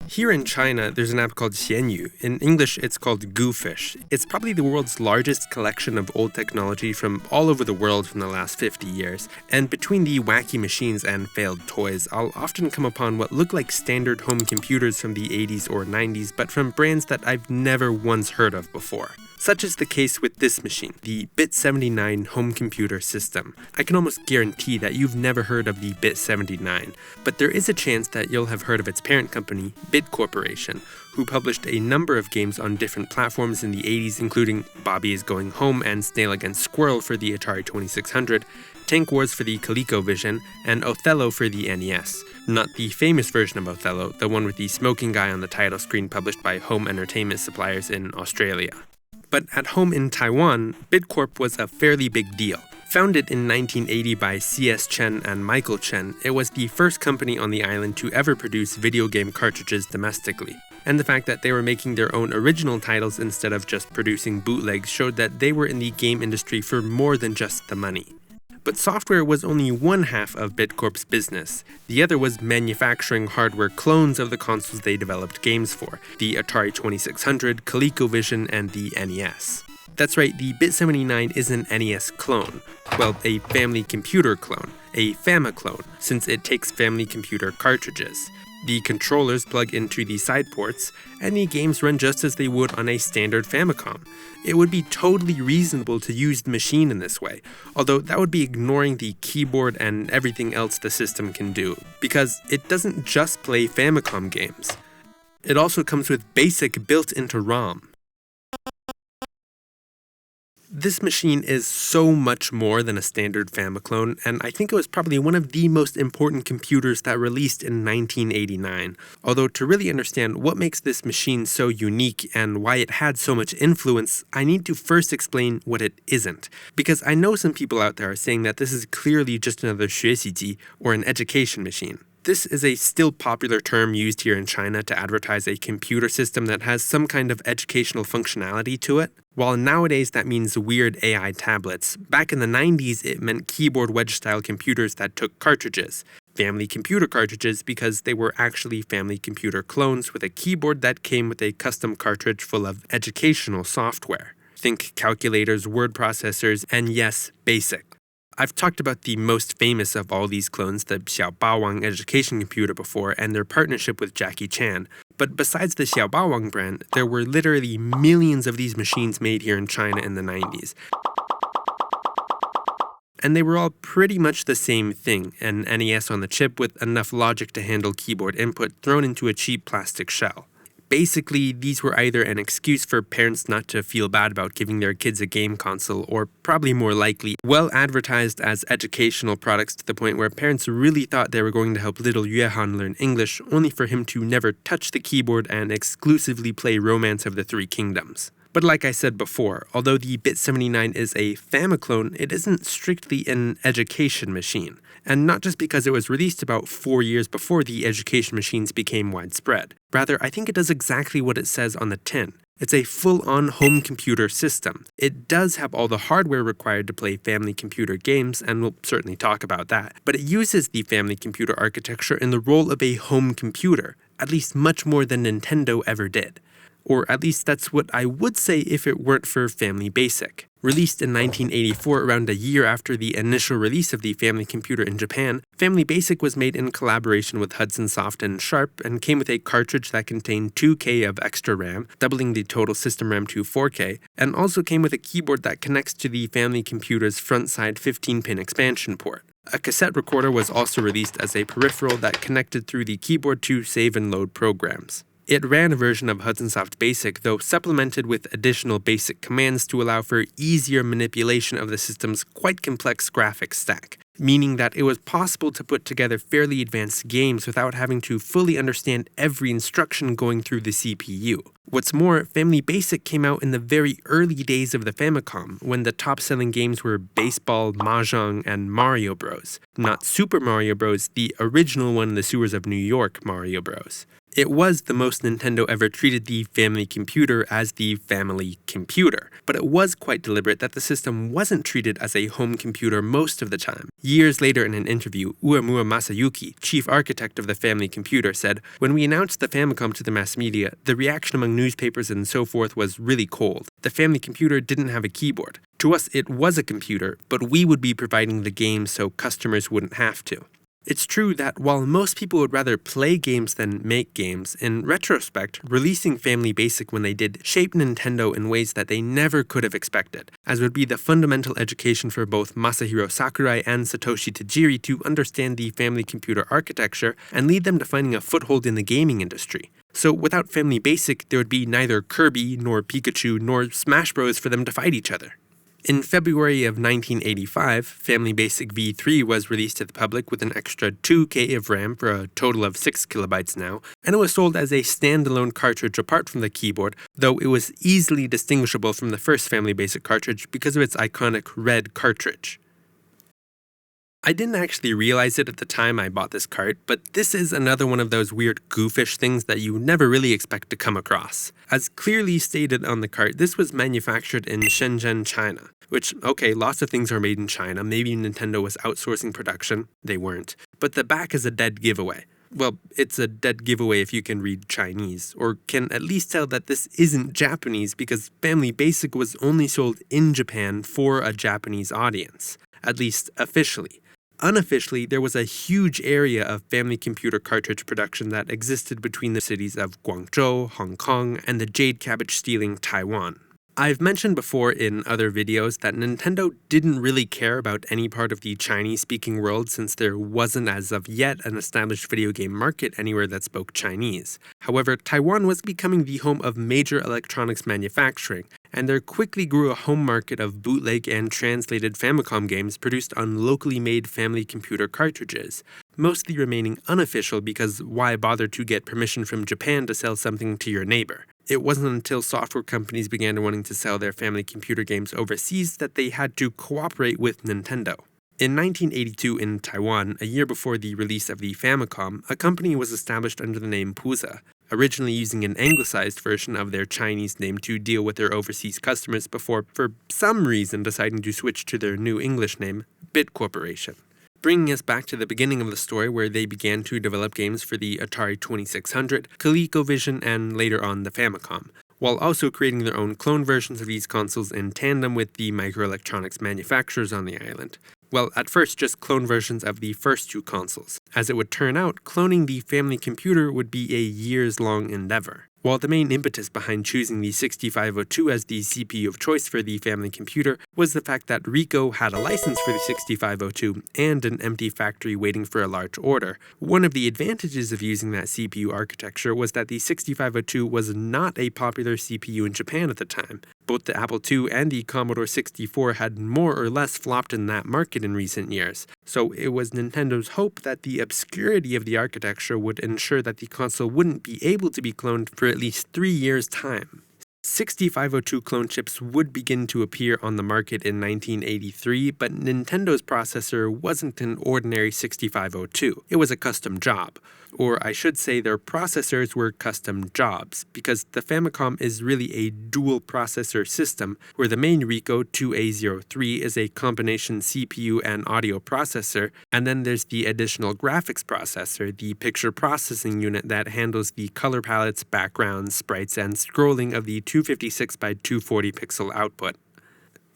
Here in China, there's an app called Xianyu. In English, it's called Goofish. It's probably the world's largest collection of old technology from all over the world from the last 50 years. And between the wacky machines and failed toys, I'll often come upon what look like standard home computers from the 80s or 90s, but from brands that I've never once heard of before. Such is the case with this machine, the BIT79 home computer system. I can almost guarantee that you've never heard of the BIT79, but there is a chance that you'll have heard of its parent company, BIT Corporation, who published a number of games on different platforms in the 80s, including Bobby is Going Home and Snail Against Squirrel for the Atari 2600, Tank Wars for the ColecoVision, and Othello for the NES. Not the famous version of Othello, the one with the smoking guy on the title screen published by home entertainment suppliers in Australia. But at home in Taiwan, BitCorp was a fairly big deal. Founded in 1980 by C.S. Chen and Michael Chen, it was the first company on the island to ever produce video game cartridges domestically. And the fact that they were making their own original titles instead of just producing bootlegs showed that they were in the game industry for more than just the money. But software was only one half of BitCorp's business. The other was manufacturing hardware clones of the consoles they developed games for, the Atari 2600, ColecoVision, and the NES. That's right, the BIT79 is an NES clone. Well, a family computer clone, a Famicom, since it takes family computer cartridges. The controllers plug into the side ports, and the games run just as they would on a standard Famicom. It would be totally reasonable to use the machine in this way, although that would be ignoring the keyboard and everything else the system can do, because it doesn't just play Famicom games. It also comes with BASIC built into ROM. This machine is so much more than a standard Famicom, and I think it was probably one of the most important computers that released in 1989. Although to really understand what makes this machine so unique and why it had so much influence, I need to first explain what it isn't. Because I know some people out there are saying that this is clearly just another 学习机, or an education machine. This is a still popular term used here in China to advertise a computer system that has some kind of educational functionality to it. While nowadays that means weird AI tablets, back in the 90s it meant keyboard wedge-style computers that took cartridges. Family computer cartridges because they were actually family computer clones with a keyboard that came with a custom cartridge full of educational software. Think calculators, word processors, and yes, BASIC. I've talked about the most famous of all these clones, the Xiaobawang education computer before, and their partnership with Jackie Chan. But besides the Xiaobawang brand, there were literally millions of these machines made here in China in the 90s. And they were all pretty much the same thing, an NES on the chip with enough logic to handle keyboard input thrown into a cheap plastic shell. Basically, these were either an excuse for parents not to feel bad about giving their kids a game console, or probably more likely, well advertised as educational products to the point where parents really thought they were going to help little Yuehan learn English, only for him to never touch the keyboard and exclusively play Romance of the Three Kingdoms. But like I said before, although the BIT79 is a Famicom, it isn't strictly an education machine. And not just because it was released about 4 years before the education machines became widespread. Rather, I think it does exactly what it says on the tin. It's a full-on home computer system. It does have all the hardware required to play family computer games, and we'll certainly talk about that. But it uses the family computer architecture in the role of a home computer, at least much more than Nintendo ever did. Or at least that's what I would say if it weren't for Family Basic. Released in 1984, around a year after the initial release of the family computer in Japan, Family Basic was made in collaboration with Hudson Soft and Sharp and came with a cartridge that contained 2K of extra RAM, doubling the total system RAM to 4K, and also came with a keyboard that connects to the family computer's front-side 15-pin expansion port. A cassette recorder was also released as a peripheral that connected through the keyboard to save and load programs. It ran a version of Hudson Soft Basic, though supplemented with additional basic commands to allow for easier manipulation of the system's quite complex graphics stack, meaning that it was possible to put together fairly advanced games without having to fully understand every instruction going through the CPU. What's more, Family Basic came out in the very early days of the Famicom, when the top-selling games were Baseball, Mahjong, and Mario Bros. Not Super Mario Bros., the original one in the sewers of New York Mario Bros. It was the most Nintendo ever treated the family computer as the family computer, but it was quite deliberate that the system wasn't treated as a home computer most of the time. Years later in an interview, Uemura Masayuki, chief architect of the family computer, said, "When we announced the Famicom to the mass media, the reaction among newspapers and so forth was really cold. The family computer didn't have a keyboard. To us it was a computer, but we would be providing the games so customers wouldn't have to." It's true that while most people would rather play games than make games, in retrospect, releasing Family Basic when they did shaped Nintendo in ways that they never could have expected, as would be the fundamental education for both Masahiro Sakurai and Satoshi Tajiri to understand the family computer architecture and lead them to finding a foothold in the gaming industry. So without Family Basic, there would be neither Kirby, nor Pikachu, nor Smash Bros. For them to fight each other. In February of 1985, Family Basic V3 was released to the public with an extra 2K of RAM for a total of 6 kilobytes now, and it was sold as a standalone cartridge apart from the keyboard, though it was easily distinguishable from the first Family Basic cartridge because of its iconic red cartridge. I didn't actually realize it at the time I bought this cart, but this is another one of those weird goofish things that you never really expect to come across. As clearly stated on the cart, this was manufactured in Shenzhen, China. Which, okay, lots of things are made in China. Maybe Nintendo was outsourcing production. They weren't. But the back is a dead giveaway. Well, it's a dead giveaway if you can read Chinese, or can at least tell that this isn't Japanese because Family Basic was only sold in Japan for a Japanese audience. At least officially. Unofficially, there was a huge area of family computer cartridge production that existed between the cities of Guangzhou, Hong Kong, and the jade cabbage-stealing Taiwan. I've mentioned before in other videos that Nintendo didn't really care about any part of the Chinese-speaking world since there wasn't as of yet an established video game market anywhere that spoke Chinese. However, Taiwan was becoming the home of major electronics manufacturing, and there quickly grew a home market of bootleg and translated Famicom games produced on locally made family computer cartridges, mostly remaining unofficial because why bother to get permission from Japan to sell something to your neighbor? It wasn't until software companies began wanting to sell their family computer games overseas that they had to cooperate with Nintendo. In 1982 in Taiwan, a year before the release of the Famicom, a company was established under the name Puza, originally using an anglicized version of their Chinese name to deal with their overseas customers before, for some reason, deciding to switch to their new English name, Bit Corporation. Bringing us back to the beginning of the story where they began to develop games for the Atari 2600, ColecoVision, and later on the Famicom, while also creating their own clone versions of these consoles in tandem with the microelectronics manufacturers on the island. Well, at first just clone versions of the first two consoles. As it would turn out, cloning the family computer would be a years-long endeavor. While the main impetus behind choosing the 6502 as the CPU of choice for the family computer was the fact that Ricoh had a license for the 6502 and an empty factory waiting for a large order, one of the advantages of using that CPU architecture was that the 6502 was not a popular CPU in Japan at the time. Both the Apple II and the Commodore 64 had more or less flopped in that market in recent years, so it was Nintendo's hope that the obscurity of the architecture would ensure that the console wouldn't be able to be cloned for at least 3 years' time. 6502 clone chips would begin to appear on the market in 1983, but Nintendo's processor wasn't an ordinary 6502. It was a custom job. Or I should say their processors were custom jobs, because the Famicom is really a dual processor system, where the main Ricoh 2A03 is a combination CPU and audio processor, and then there's the additional graphics processor, the picture processing unit that handles the color palettes, backgrounds, sprites, and scrolling of the 256 by 240 pixel output.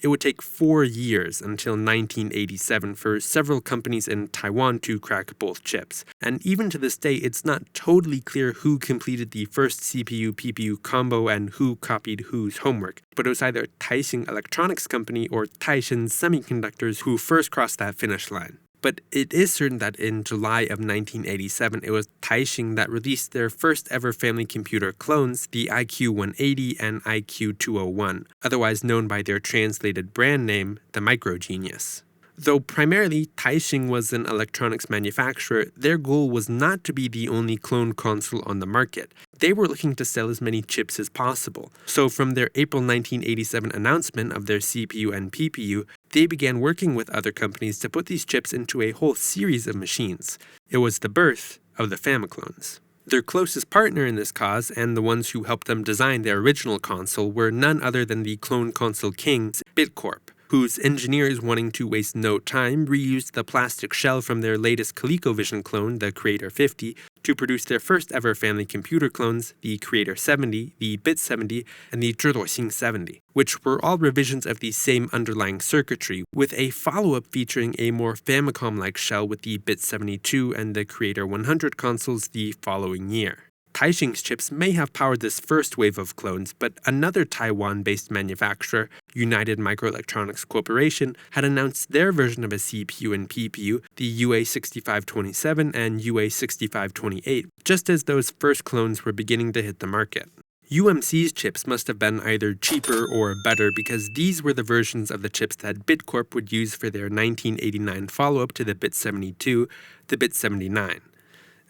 It would take 4 years until 1987 for several companies in Taiwan to crack both chips, and even to this day it's not totally clear who completed the first CPU-PPU combo and who copied whose homework, but it was either Taixing Electronics Company or Taishin Semiconductors who first crossed that finish line. But it is certain that in July of 1987, it was Taixing that released their first ever family computer clones, the IQ-180 and IQ-201, otherwise known by their translated brand name, the Micro Genius. Though primarily Taixing was an electronics manufacturer, their goal was not to be the only clone console on the market. They were looking to sell as many chips as possible. So from their April 1987 announcement of their CPU and PPU, they began working with other companies to put these chips into a whole series of machines. It was the birth of the Famiclones. Their closest partner in this cause, and the ones who helped them design their original console, were none other than the clone console kings, Bitcorp, whose engineers, wanting to waste no time, reused the plastic shell from their latest ColecoVision clone, the Creator 50, to produce their first ever family computer clones, the Creator 70, the Bit 70, and the 直朵星 70, which were all revisions of the same underlying circuitry, with a follow-up featuring a more Famicom-like shell with the Bit 72 and the Creator 100 consoles the following year. Taixing's chips may have powered this first wave of clones, but another Taiwan-based manufacturer, United Microelectronics Corporation, had announced their version of a CPU and PPU, the UA6527 and UA6528, just as those first clones were beginning to hit the market. UMC's chips must have been either cheaper or better because these were the versions of the chips that Bitcorp would use for their 1989 follow-up to the Bit 72, the Bit 79.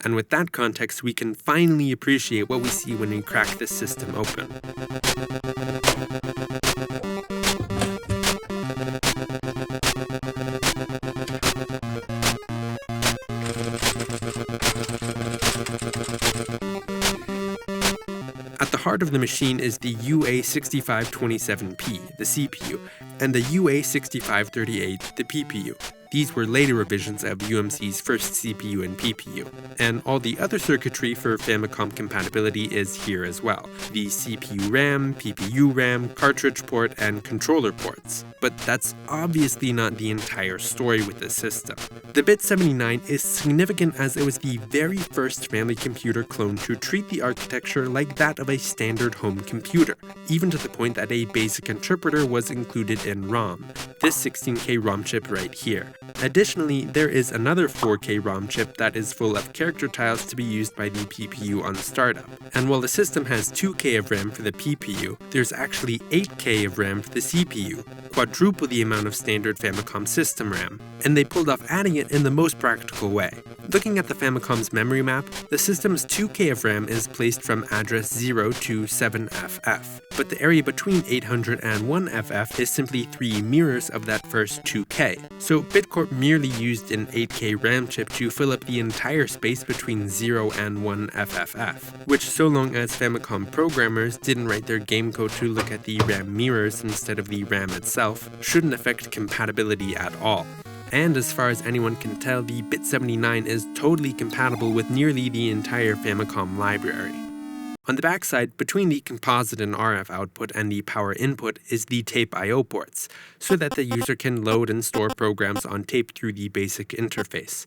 And with that context, we can finally appreciate what we see when we crack this system open. At the heart of the machine is the UA6527P, the CPU, and the UA6538, the PPU. These were later revisions of UMC's first CPU and PPU, and all the other circuitry for Famicom compatibility is here as well. The CPU RAM, PPU RAM, cartridge port, and controller ports. But that's obviously not the entire story with this system. The Bit 79 is significant as it was the very first family computer clone to treat the architecture like that of a standard home computer, even to the point that a basic interpreter was included in ROM, this 16K ROM chip right here. Additionally, there is another 4K ROM chip that is full of character tiles to be used by the PPU on startup. And while the system has 2K of RAM for the PPU, there's actually 8K of RAM for the CPU, quadruple the amount of standard Famicom system RAM, and they pulled off adding it in the most practical way. Looking at the Famicom's memory map, the system's 2K of RAM is placed from address 0 to 7FF, but the area between 800 and 1FF is simply 3 mirrors of that first 2K. So Bitcorp merely used an 8K RAM chip to fill up the entire space between 0 and 1FFF, which, so long as Famicom programmers didn't write their game code to look at the RAM mirrors instead of the RAM itself, shouldn't affect compatibility at all. And as far as anyone can tell, the Bit 79 is totally compatible with nearly the entire Famicom library. On the backside, between the composite and RF output and the power input is the tape I/O ports, so that the user can load and store programs on tape through the basic interface.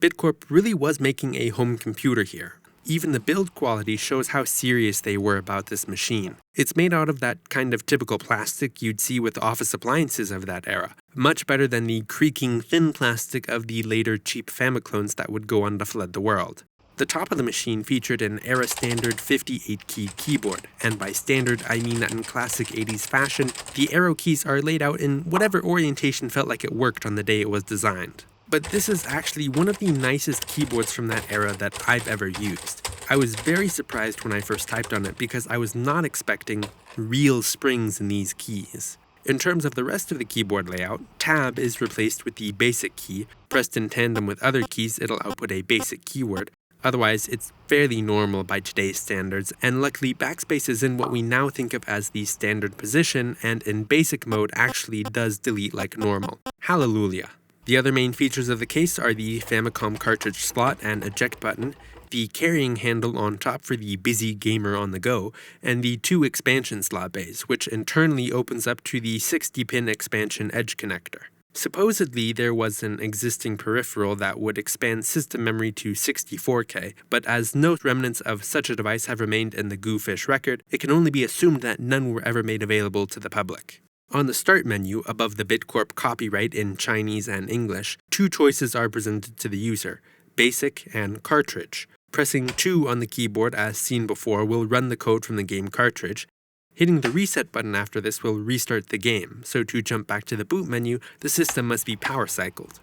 Bitcorp really was making a home computer here. Even the build quality shows how serious they were about this machine. It's made out of that kind of typical plastic you'd see with office appliances of that era, much better than the creaking thin plastic of the later cheap Famiclones that would go on to flood the world. The top of the machine featured an era-standard 58-key keyboard, and by standard I mean that in classic 80s fashion, the arrow keys are laid out in whatever orientation felt like it worked on the day it was designed. But this is actually one of the nicest keyboards from that era that I've ever used. I was very surprised when I first typed on it because I was not expecting real springs in these keys. In terms of the rest of the keyboard layout, Tab is replaced with the basic key. Pressed in tandem with other keys, it'll output a basic keyword. Otherwise, it's fairly normal by today's standards, and luckily backspace is in what we now think of as the standard position, and in basic mode actually does delete like normal. Hallelujah. The other main features of the case are the Famicom cartridge slot and eject button, the carrying handle on top for the busy gamer on the go, and the 2 expansion slot bays, which internally opens up to the 60-pin expansion edge connector. Supposedly, there was an existing peripheral that would expand system memory to 64K, but as no remnants of such a device have remained in the Goofish record, it can only be assumed that none were ever made available to the public. On the Start menu, above the Bitcorp copyright in Chinese and English, 2 choices are presented to the user, Basic and Cartridge. Pressing 2 on the keyboard as seen before will run the code from the game cartridge. Hitting the reset button after this will restart the game, so to jump back to the boot menu, the system must be power cycled.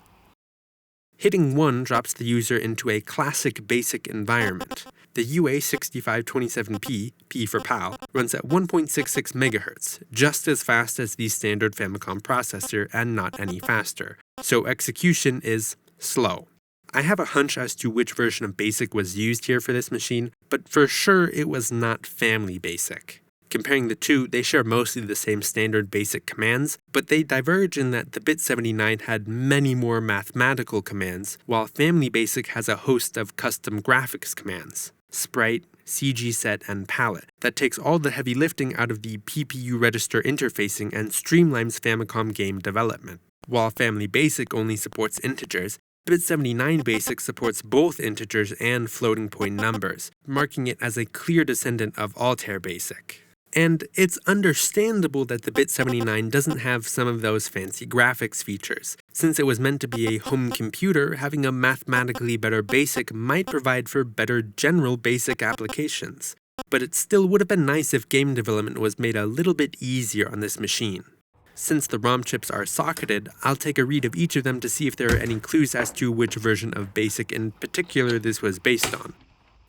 Hitting 1 drops the user into a classic basic environment. The UA6527P, P for PAL, runs at 1.66 MHz, just as fast as the standard Famicom processor and not any faster, so execution is slow. I have a hunch as to which version of BASIC was used here for this machine, but for sure it was not Family BASIC. Comparing the two, they share mostly the same standard BASIC commands, but they diverge in that the bit79 had many more mathematical commands, while Family BASIC has a host of custom graphics commands, sprite, CG set, and palette, that takes all the heavy lifting out of the PPU register interfacing and streamlines Famicom game development. While Family BASIC only supports integers, bit79 BASIC supports both integers and floating point numbers, marking it as a clear descendant of Altair BASIC. And it's understandable that the bit79 doesn't have some of those fancy graphics features. Since it was meant to be a home computer, having a mathematically better BASIC might provide for better general BASIC applications. But it still would have been nice if game development was made a little bit easier on this machine. Since the ROM chips are socketed, I'll take a read of each of them to see if there are any clues as to which version of BASIC in particular this was based on.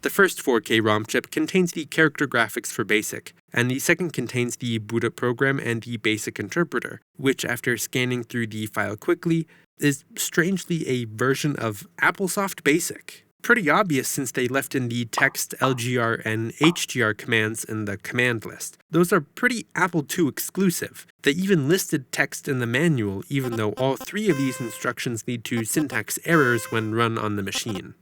The first 4K ROM chip contains the character graphics for BASIC, and the second contains the boot up program and the BASIC interpreter, which after scanning through the file quickly, is strangely a version of AppleSoft BASIC. Pretty obvious since they left in the text, LGR, and HGR commands in the command list. Those are pretty Apple II exclusive. They even listed text in the manual, even though all three of these instructions lead to syntax errors when run on the machine.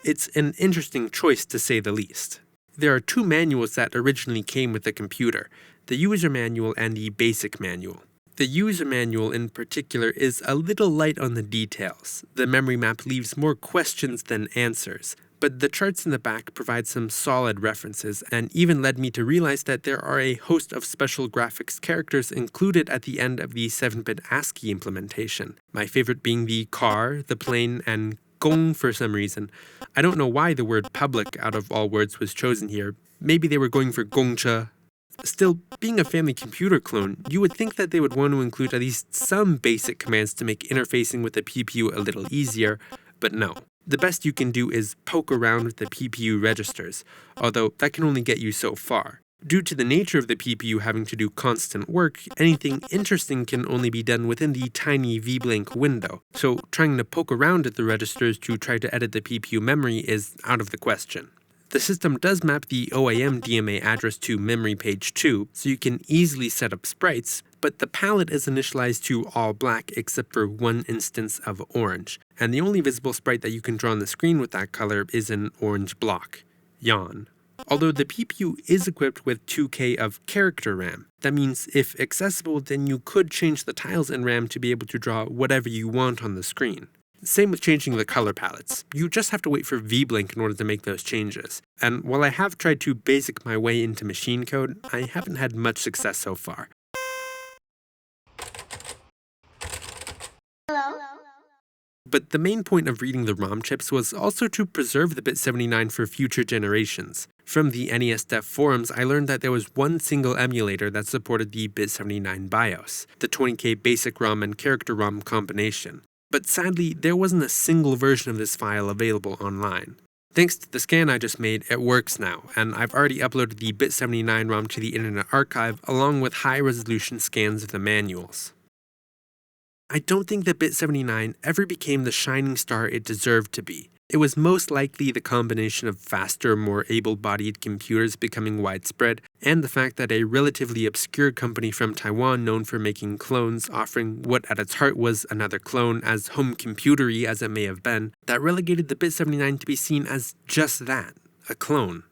It's an interesting choice to say the least. There are two manuals that originally came with the computer, the user manual and the basic manual. The user manual in particular is a little light on the details. The memory map leaves more questions than answers, but the charts in the back provide some solid references and even led me to realize that there are a host of special graphics characters included at the end of the 7-bit ASCII implementation, my favorite being the car, the plane, and gong for some reason. I don't know why the word public out of all words was chosen here. Maybe they were going for gongcha. Still, being a family computer clone, you would think that they would want to include at least some basic commands to make interfacing with the PPU a little easier, but no. The best you can do is poke around with the PPU registers, although that can only get you so far. Due to the nature of the PPU having to do constant work, anything interesting can only be done within the tiny VBlank window, so trying to poke around at the registers to try to edit the PPU memory is out of the question. The system does map the OAM DMA address to memory page 2, so you can easily set up sprites, but the palette is initialized to all black except for one instance of orange, and the only visible sprite that you can draw on the screen with that color is an orange block. Yawn. Although the PPU is equipped with 2K of character RAM. That means if accessible, then you could change the tiles in RAM to be able to draw whatever you want on the screen. Same with changing the color palettes. You just have to wait for VBlank in order to make those changes. And while I have tried to basic my way into machine code, I haven't had much success so far. Hello? But the main point of reading the ROM chips was also to preserve the bit79 for future generations. From the NES Dev forums, I learned that there was one single emulator that supported the bit79 BIOS, the 20K basic ROM and character ROM combination. But sadly, there wasn't a single version of this file available online. Thanks to the scan I just made, it works now, and I've already uploaded the bit79 ROM to the Internet Archive along with high-resolution scans of the manuals. I don't think that bit79 ever became the shining star it deserved to be. It was most likely the combination of faster, more able-bodied computers becoming widespread, and the fact that a relatively obscure company from Taiwan known for making clones, offering what at its heart was another clone, as home computery as it may have been, that relegated the bit79 to be seen as just that, a clone.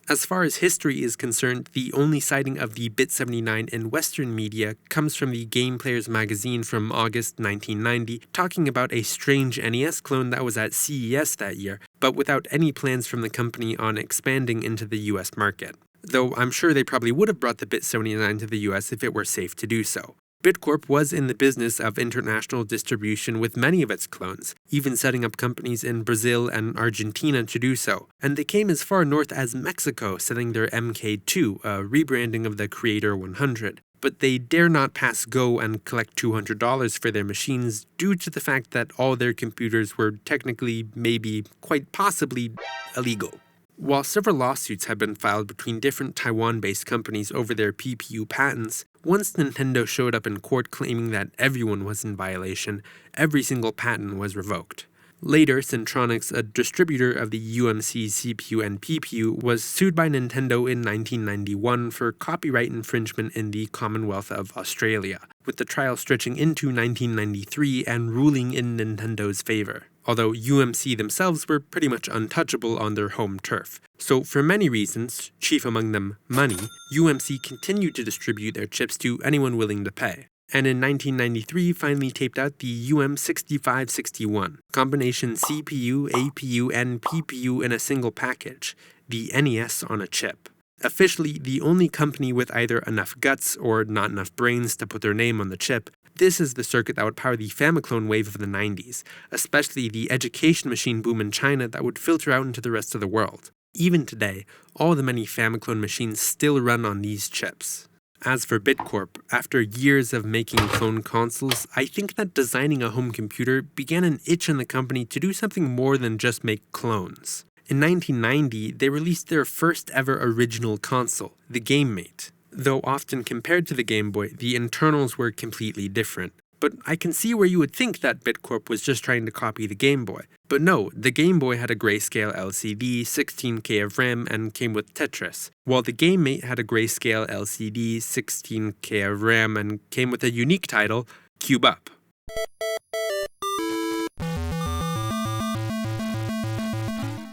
As far as history is concerned, the only citing of the bit79 in Western media comes from the Game Players magazine from August 1990, talking about a strange NES clone that was at CES that year, but without any plans from the company on expanding into the US market. Though I'm sure they probably would have brought the bit79 to the US if it were safe to do so. Bitcorp was in the business of international distribution with many of its clones, even setting up companies in Brazil and Argentina to do so, and they came as far north as Mexico, selling their MK2, a rebranding of the Creator 100. But they dare not pass go and collect $200 for their machines due to the fact that all their computers were technically, maybe, quite possibly, illegal. While several lawsuits have been filed between different Taiwan-based companies over their PPU patents, once Nintendo showed up in court claiming that everyone was in violation, every single patent was revoked. Later, Centronics, a distributor of the UMC CPU and PPU, was sued by Nintendo in 1991 for copyright infringement in the Commonwealth of Australia, with the trial stretching into 1993 and ruling in Nintendo's favor, although UMC themselves were pretty much untouchable on their home turf. So for many reasons, chief among them money, UMC continued to distribute their chips to anyone willing to pay. And in 1993 finally taped out the UM6561, combination CPU, APU, and PPU in a single package, the NES on a chip. Officially the only company with either enough guts or not enough brains to put their name on the chip, this is the circuit that would power the Famicom wave of the 90s, especially the education machine boom in China that would filter out into the rest of the world. Even today, all the many Famicom machines still run on these chips. As for Bitcorp, after years of making clone consoles, I think that designing a home computer began an itch in the company to do something more than just make clones. In 1990, they released their first ever original console, the GameMate. Though often compared to the Game Boy, the internals were completely different. But I can see where you would think that Bitcorp was just trying to copy the Game Boy. But no, the Game Boy had a grayscale LCD, 16K of RAM, and came with Tetris, while the GameMate had a grayscale LCD, 16K of RAM, and came with a unique title, Cube Up.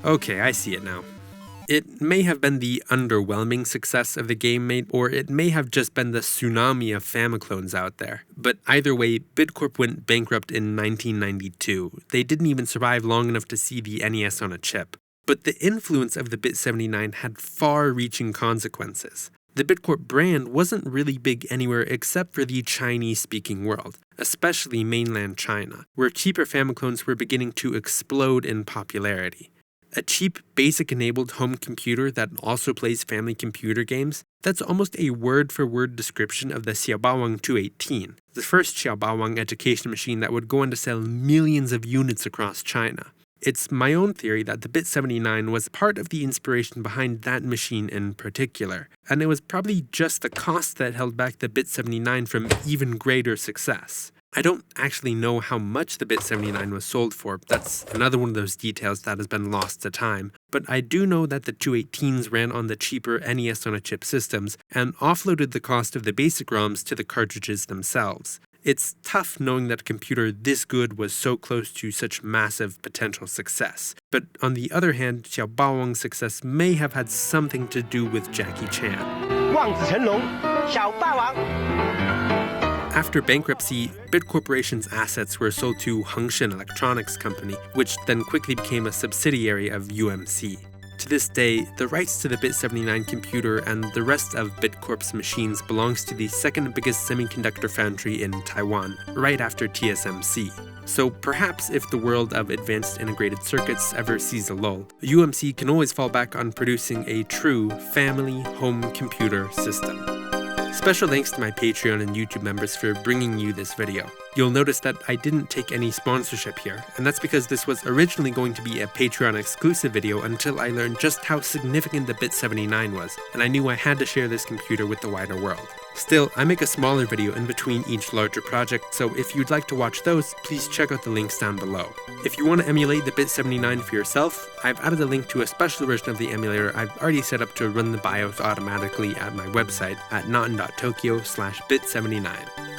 Okay, I see it now. It may have been the underwhelming success of the GameMate, or it may have just been the tsunami of Famiclones out there. But either way, Bitcorp went bankrupt in 1992. They didn't even survive long enough to see the NES on a chip. But the influence of the Bit-79 had far-reaching consequences. The Bitcorp brand wasn't really big anywhere except for the Chinese-speaking world, especially mainland China, where cheaper Famiclones were beginning to explode in popularity. A cheap, BASIC-enabled home computer that also plays family computer games, that's almost a word-for-word description of the Xiaobaowang 218, the first Xiaobaowang education machine that would go on to sell millions of units across China. It's my own theory that the Bit-79 was part of the inspiration behind that machine in particular, and it was probably just the cost that held back the Bit-79 from even greater success. I don't actually know how much the Bit-79 was sold for, that's another one of those details that has been lost to time, but I do know that the 218s ran on the cheaper NES on a chip systems and offloaded the cost of the basic ROMs to the cartridges themselves. It's tough knowing that a computer this good was so close to such massive potential success, but on the other hand, Xiaobaowang's success may have had something to do with Jackie Chan. 望子成龙，小霸王。 After bankruptcy, Bit Corporation's assets were sold to Hengshen Electronics Company, which then quickly became a subsidiary of UMC. To this day, the rights to the Bit-79 computer and the rest of Bitcorp's machines belongs to the second biggest semiconductor foundry in Taiwan, right after TSMC. So perhaps if the world of advanced integrated circuits ever sees a lull, UMC can always fall back on producing a true family home computer system. Special thanks to my Patreon and YouTube members for bringing you this video. You'll notice that I didn't take any sponsorship here, and that's because this was originally going to be a Patreon exclusive video until I learned just how significant the Bit-79 was, and I knew I had to share this computer with the wider world. Still, I make a smaller video in between each larger project, so if you'd like to watch those, please check out the links down below. If you want to emulate the Bit-79 for yourself, I've added a link to a special version of the emulator I've already set up to run the BIOS automatically at my website at notin.tokyo/bit79.